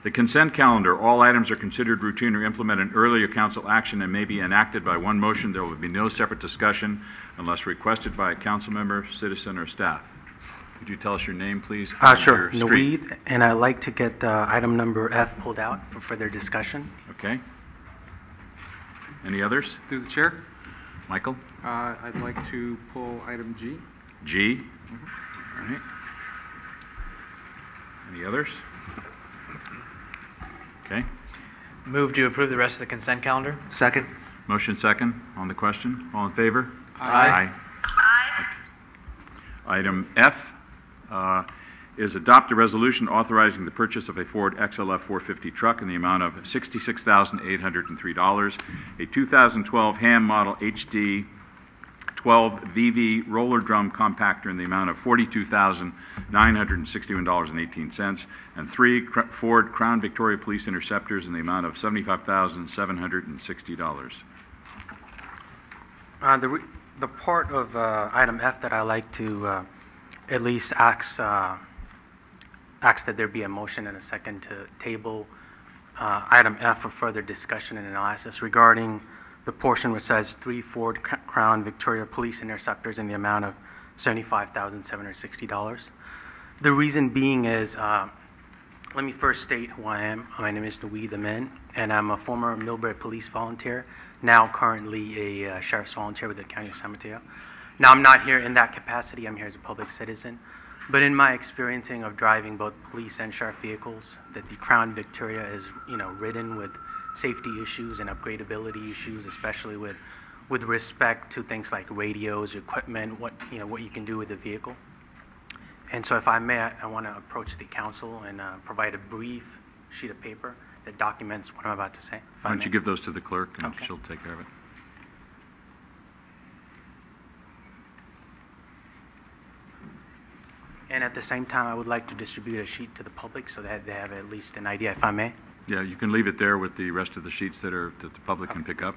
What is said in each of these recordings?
The consent calendar, all items are considered routine or implemented earlier council action and may be enacted by one motion. There will be no separate discussion unless requested by a council member, citizen, or staff. Could you tell us your name, please? Sure. Naweed, and I'd like to get item number F pulled out for further discussion. Okay. Any others? Through the chair, Michael? I'd like to pull item G. G? All right. Any others? Okay. Move to approve the rest of the consent calendar. Second. Motion second on the question. All in favor? Aye. Aye. Item F is adopt a resolution authorizing the purchase of a Ford XLF 450 truck in the amount of $66,803, a 2012 Ham Model HD 12 VV roller drum compactor in the amount of $42,961.18, and 3 Ford Crown Victoria Police Interceptors in the amount of $75,760. The part of item F that I like to at least ask that there be a motion and a second to table item F for further discussion and analysis regarding the portion which says 3 Ford Crown Victoria Police Interceptors in the amount of $75,760. The reason being is, let me first state who I am. My name is Naweed Amin, and I'm a former Millbrae police volunteer, now currently a sheriff's volunteer with the County of San Mateo. Now, I'm not here in that capacity. I'm here as a public citizen. But in my experiencing of driving both police and sheriff vehicles, that the Crown Victoria is, ridden with safety issues and upgradability issues, especially with respect to things like radios, equipment, what you can do with the vehicle. And so if I may, I want to approach the council and provide a brief sheet of paper that documents what I'm about to say. Why don't you give those to the clerk and Okay. she'll take care of it. And at the same time, I would like to distribute a sheet to the public so that they have at least an idea, if I may. Yeah, you can leave it there with the rest of the sheets that the public can pick up.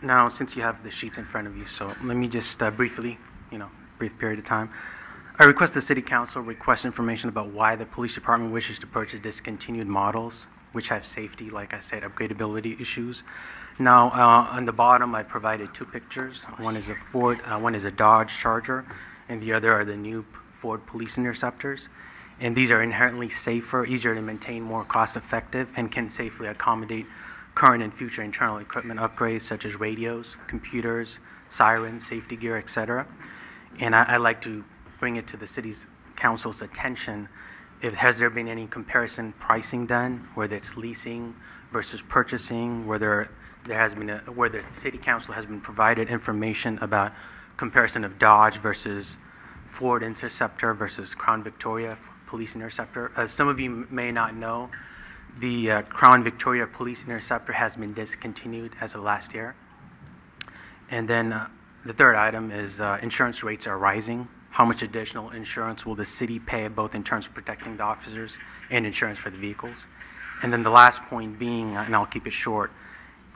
Now, since you have the sheets in front of you, so let me just briefly, brief period of time. I request the City Council request information about why the Police Department wishes to purchase discontinued models, which have safety, like I said, upgradability issues. Now, on the bottom, I provided 2 pictures. One is a one is a Dodge Charger, and the other are the new Ford Police Interceptors. And these are inherently safer, easier to maintain, more cost-effective, and can safely accommodate current and future internal equipment upgrades such as radios, computers, sirens, safety gear, etc. And I'd like to bring it to the City's Council's attention. Has there been any comparison pricing done, whether it's leasing versus purchasing, where the City Council has been provided information about comparison of Dodge versus Ford Interceptor versus Crown Victoria Police Interceptor? As some of you may not know, the Crown Victoria Police Interceptor has been discontinued as of last year. And then the third item is insurance rates are rising. How much additional insurance will the city pay, both in terms of protecting the officers and insurance for the vehicles? And then the last point being, and I'll keep it short,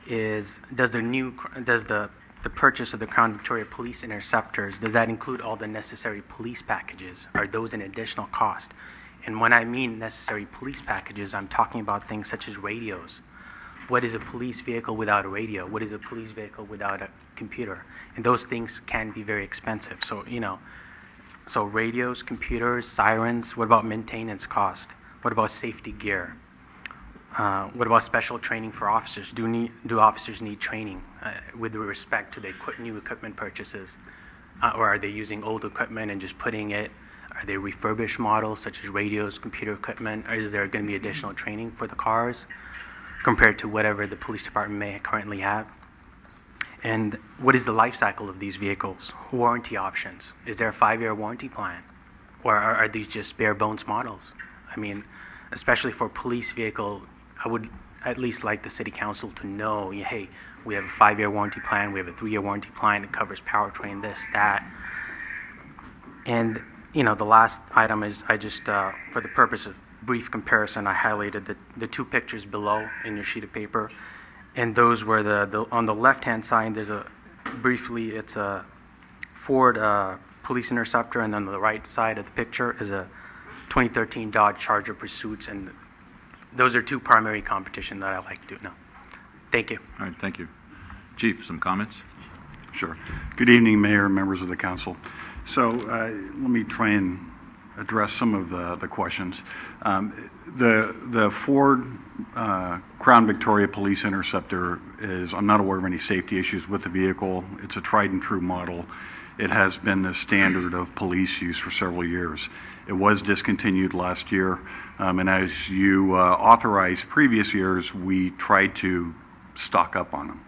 is does the purchase of the Crown Victoria Police Interceptors, does that include all the necessary police packages? Are those an additional cost? And when I mean necessary police packages, I'm talking about things such as radios. What is a police vehicle without a radio? What is a police vehicle without a computer? And those things can be very expensive. So, so radios, computers, sirens, what about maintenance cost? What about safety gear? What about special training for officers? Do officers need training with respect to the new equipment purchases? Or are they using old equipment and just putting it? Are they refurbished models such as radios, computer equipment? Or is there going to be additional training for the cars compared to whatever the police department may currently have? And what is the life cycle of these vehicles? Warranty options. Is there a 5-year warranty plan? Or are these just bare bones models? I mean, especially for a police vehicle, I would at least like the City Council to know, hey, we have a 5-year warranty plan, we have a 3-year warranty plan, it covers powertrain, this, that. And the last item is I just, for the purpose of brief comparison, I highlighted the two pictures below in your sheet of paper. And those were on the left-hand side, it's a Ford Police Interceptor, and on the right side of the picture is a 2013 Dodge Charger Pursuits, and those are two primary competition that I like to do now. Thank you. All right, thank you. Chief, some comments? Sure. Good evening, Mayor and members of the council. So let me try and address some of the questions. The Ford Crown Victoria Police Interceptor I'm not aware of any safety issues with the vehicle. It's a tried and true model. It has been the standard of police use for several years. It was discontinued last year, and as you authorized previous years, we tried to stock up on them.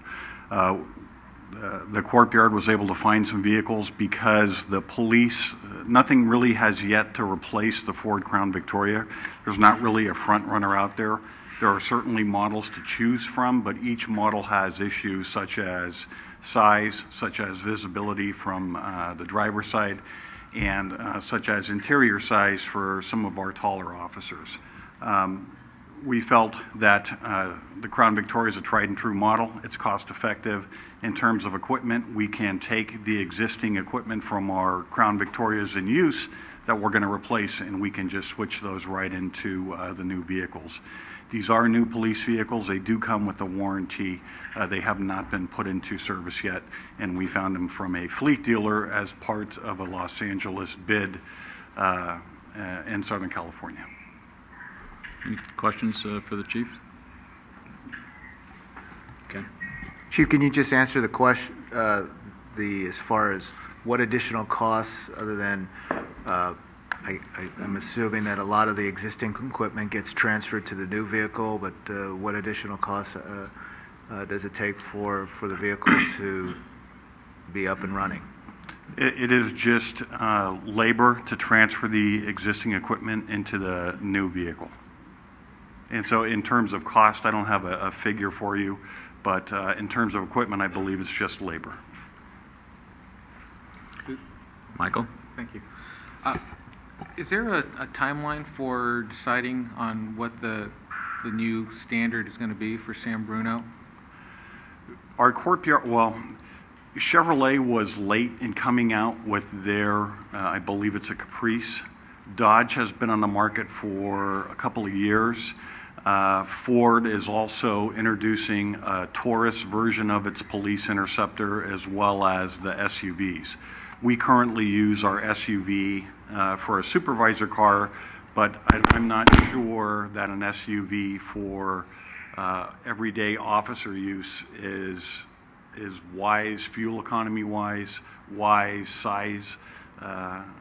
The courtyard was able to find some vehicles because the police, nothing really has yet to replace the Ford Crown Victoria. There's not really a front runner out there. There are certainly models to choose from, but each model has issues such as size, such as visibility from the driver's side, and such as interior size for some of our taller officers. We felt that the Crown Victoria is a tried and true model. It's cost effective. In terms of equipment, we can take the existing equipment from our Crown Victorias in use that we're going to replace, and we can just switch those right into the new vehicles. These are new police vehicles. They do come with a warranty. They have not been put into service yet, and we found them from a fleet dealer as part of a Los Angeles bid in Southern California. Any questions for the chief? Okay. Chief, can you just answer the question, as far as what additional costs, other than, I'm assuming that a lot of the existing equipment gets transferred to the new vehicle, but what additional costs does it take for the vehicle to be up and running? It is just labor to transfer the existing equipment into the new vehicle. And so in terms of cost, I don't have a figure for you, but in terms of equipment, I believe it's just labor. Michael? Thank you. Is there a timeline for deciding on what the new standard is going to be for San Bruno? Our courtyard, well, Chevrolet was late in coming out with their, I believe it's a Caprice. Dodge has been on the market for a couple of years. Ford is also introducing a Taurus version of its police interceptor, as well as the SUVs. We currently use our SUV for a supervisor car, but I'm not sure that an SUV for everyday officer use is wise, fuel economy wise, size,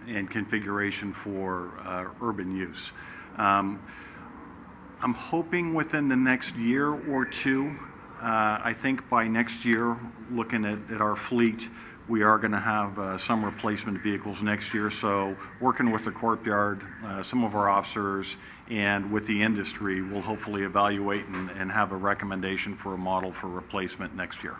and configuration for urban use. I'm hoping within the next year or two, I think by next year, looking at our fleet, we are going to have some replacement vehicles next year. So working with the courtyard, some of our officers, and with the industry, we'll hopefully evaluate and have a recommendation for a model for replacement next year.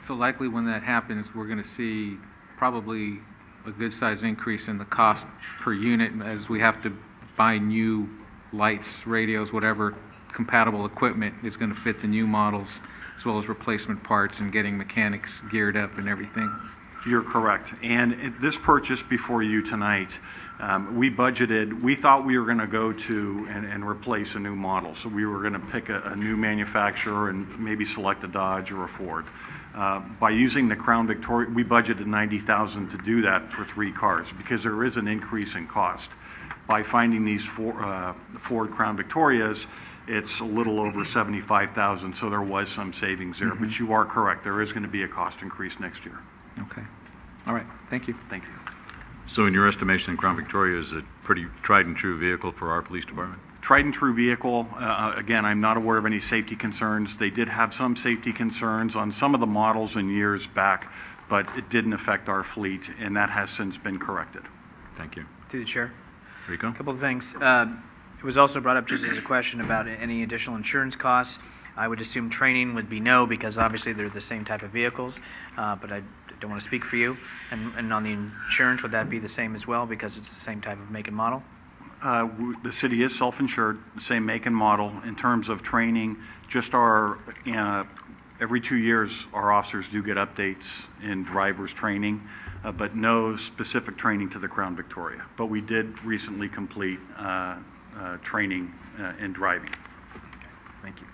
So likely when that happens, we're going to see probably a good size increase in the cost per unit as we have to buy new lights, radios, whatever compatible equipment is going to fit the new models, as well as replacement parts and getting mechanics geared up and everything. You're correct. And this purchase before you tonight, we budgeted, we thought we were going to go to and replace a new model. So we were going to pick a new manufacturer and maybe select a Dodge or a Ford. By using the Crown Victoria, we budgeted $90,000 to do that for 3 cars because there is an increase in cost. By finding these Ford Crown Victorias, it's a little over $75,000, so there was some savings there. But you are correct, there is going to be a cost increase next year. Okay. All right. Thank you. Thank you. So in your estimation, Crown Victoria is a pretty tried and true vehicle for our police department? Tried and true vehicle. Again, I'm not aware of any safety concerns. They did have some safety concerns on some of the models in years back, but it didn't affect our fleet, and that has since been corrected. Thank you. To the chair. Rico? A couple of things. It was also brought up just as a question about any additional insurance costs. I would assume training would be no, because obviously they're the same type of vehicles. But don't want to speak for you. And on the insurance, would that be the same as well because it's the same type of make and model? The city is self-insured, the same make and model. In terms of training, just our, every 2 years, our officers do get updates in driver's training, but no specific training to the Crown Victoria. But we did recently complete training in driving. Thank you.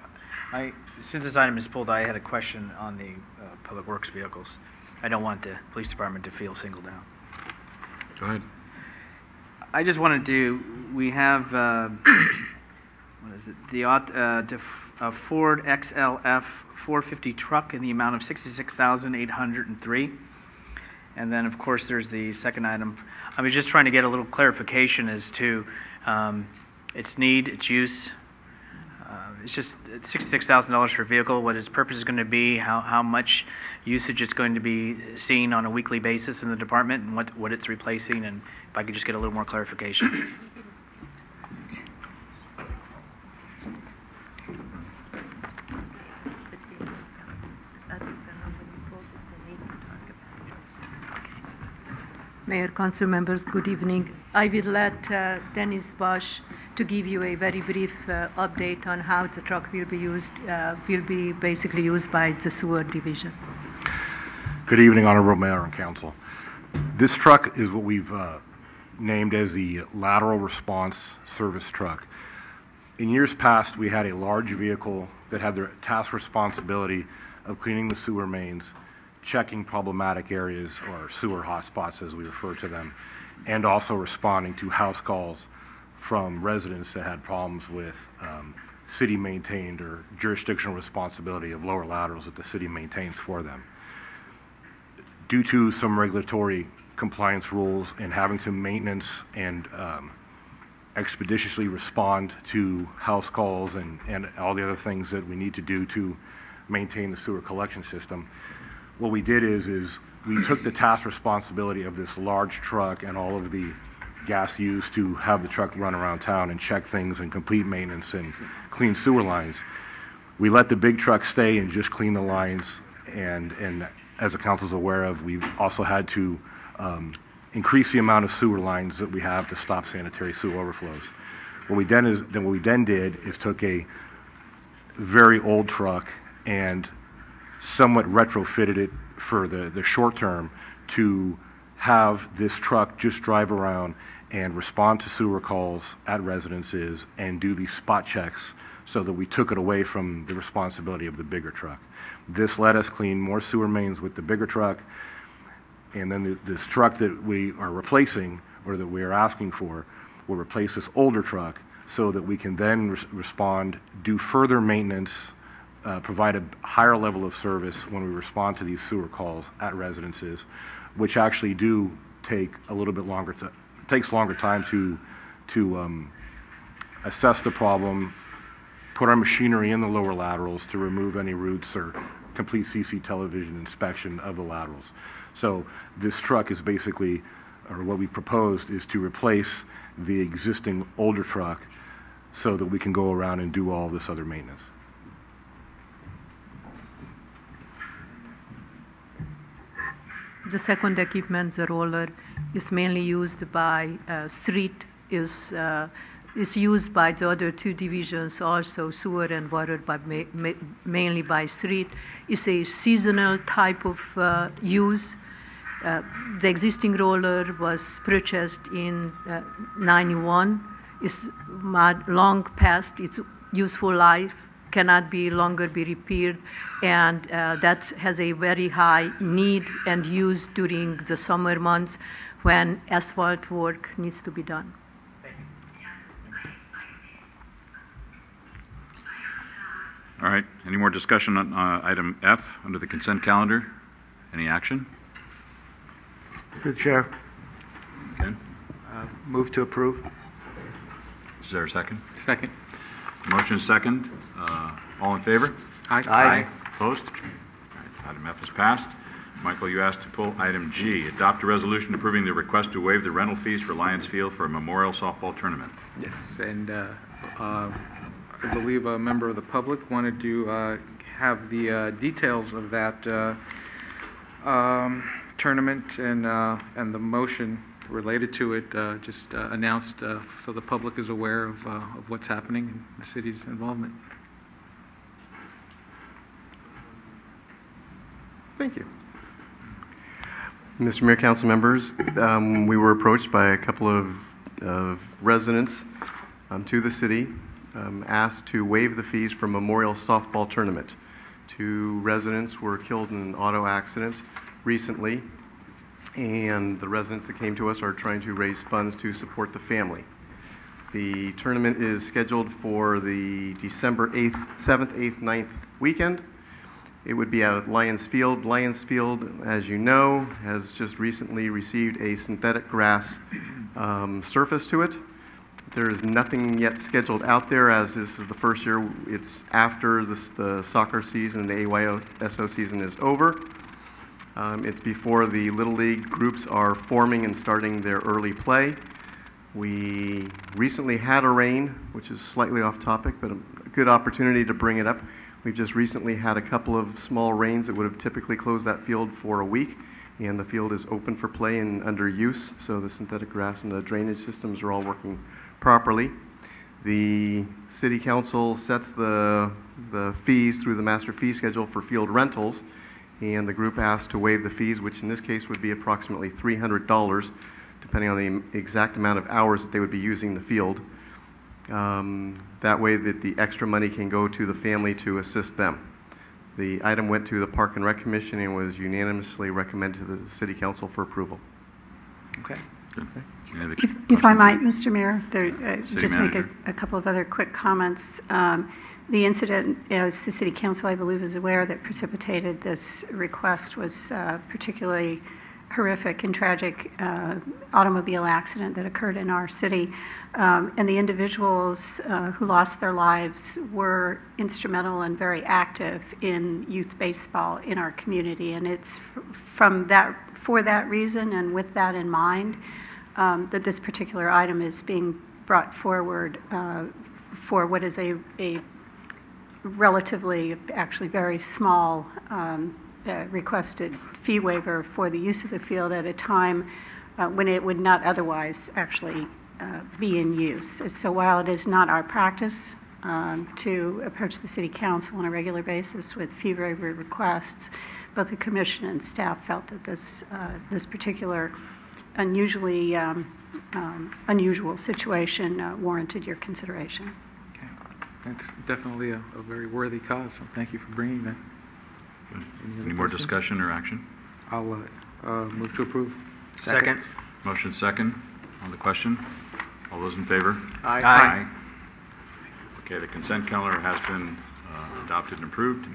Since this item is pulled, I had a question on the Public Works vehicles. I don't want the police department to feel singled out. Go ahead. I just wanted to, we have, what is it, the Ford XLF 450 truck in the amount of $66,803. And then, of course, there's the second item. I was just trying to get a little clarification as to its need, its use. It's just $66,000 for a vehicle, what its purpose is going to be, how much usage it's going to be seen on a weekly basis in the department, and what it's replacing, and if I could just get a little more clarification. Mayor, council members, good evening. I will let Dennis Bosch to give you a very brief update on how the truck will be used, will be basically used by the sewer division. Good evening, Honorable Mayor and Council. This truck is what we've named as the lateral response service truck. In years past, we had a large vehicle that had the task responsibility of cleaning the sewer mains, checking problematic areas, or sewer hotspots as we refer to them, and also responding to house calls from residents that had problems with city-maintained or jurisdictional responsibility of lower laterals that the city maintains for them. Due to some regulatory compliance rules and having to maintenance and expeditiously respond to house calls and all the other things that we need to do to maintain the sewer collection system, what we did is we took the task responsibility of this large truck and all of the gas used to have the truck run around town and check things and complete maintenance and clean sewer lines. We let the big truck stay and just clean the lines, and as the council's aware of, we've also had to increase the amount of sewer lines that we have to stop sanitary sewer overflows. What we then did is took a very old truck and somewhat retrofitted it for the short term to have this truck just drive around and respond to sewer calls at residences and do these spot checks, so that we took it away from the responsibility of the bigger truck. This let us clean more sewer mains with the bigger truck, and then this truck that we are replacing, or that we are asking for, will replace this older truck so that we can then respond, do further maintenance, provide a higher level of service when we respond to these sewer calls at residences, which actually do take a little bit longer takes longer time to assess the problem, put our machinery in the lower laterals to remove any roots, or complete CC television inspection of the laterals. So this truck is basically, or what we proposed is to replace the existing older truck so that we can go around and do all this other maintenance. The second equipment, the roller, is mainly used by street, is used by the other two divisions, also sewer and water, but mainly by street. It's a seasonal type of use. The existing roller was purchased in 91. It's long past its useful life, cannot be longer be repaired, and that has a very high need and use during the summer months when asphalt work needs to be done. All right. Any more discussion on item F under the consent calendar? Any action? Through the chair. Okay. Move to approve. Is there a second? Second. Motion is second. All in favor? Aye. Opposed? All right, item F is passed. Michael, you asked to pull item G, adopt a resolution approving the request to waive the rental fees for Lions Field for a memorial softball tournament. Yes, and I believe a member of the public wanted to have the details of that tournament and the motion related to it just announced so the public is aware of what's happening and the city's involvement. Thank you. Mr. Mayor, council members, we were approached by a couple of residents to the city, asked to waive the fees for Memorial Softball Tournament. 2 residents were killed in an auto accident recently, and the residents that came to us are trying to raise funds to support the family. The tournament is scheduled for the December 8th, 7th, 8th, 9th weekend. It would be at Lions Field. Lions Field, as you know, has just recently received a synthetic grass surface to it. There is nothing yet scheduled out there, as this is the first year. It's after the soccer season, the AYSO season is over. It's before the Little League groups are forming and starting their early play. We recently had a rain, which is slightly off topic, but a good opportunity to bring it up. We've just recently had a couple of small rains that would have typically closed that field for a week, and the field is open for play and under use, so the synthetic grass and the drainage systems are all working properly. The City Council sets the fees through the master fee schedule for field rentals, and the group asked to waive the fees, which in this case would be approximately $300, depending on the exact amount of hours that they would be using the field. That way that the extra money can go to the family to assist them. The item went to the Park and Rec Commission and was unanimously recommended to the City Council for approval. Okay. If I might, Mr. Mayor, just make Manager. a couple of other quick comments. The incident, as the City Council, I believe, is aware, that precipitated this request was particularly horrific and tragic automobile accident that occurred in our city. And the individuals who lost their lives were instrumental and very active in youth baseball in our community. And it's for that reason and with that in mind that this particular item is being brought forward for what is a relatively, actually very small requested fee waiver for the use of the field at a time when it would not otherwise actually be in use. So while it is not our practice to approach the City Council on a regular basis with fee waiver requests, both the Commission and staff felt that this particular unusual situation warranted your consideration. Okay. That's definitely a very worthy cause, so thank you for bringing that. Any more discussion or action? I'll move to approve. Second. Motion second on the question. All those in favor? Aye. Okay, the consent calendar has been adopted and approved.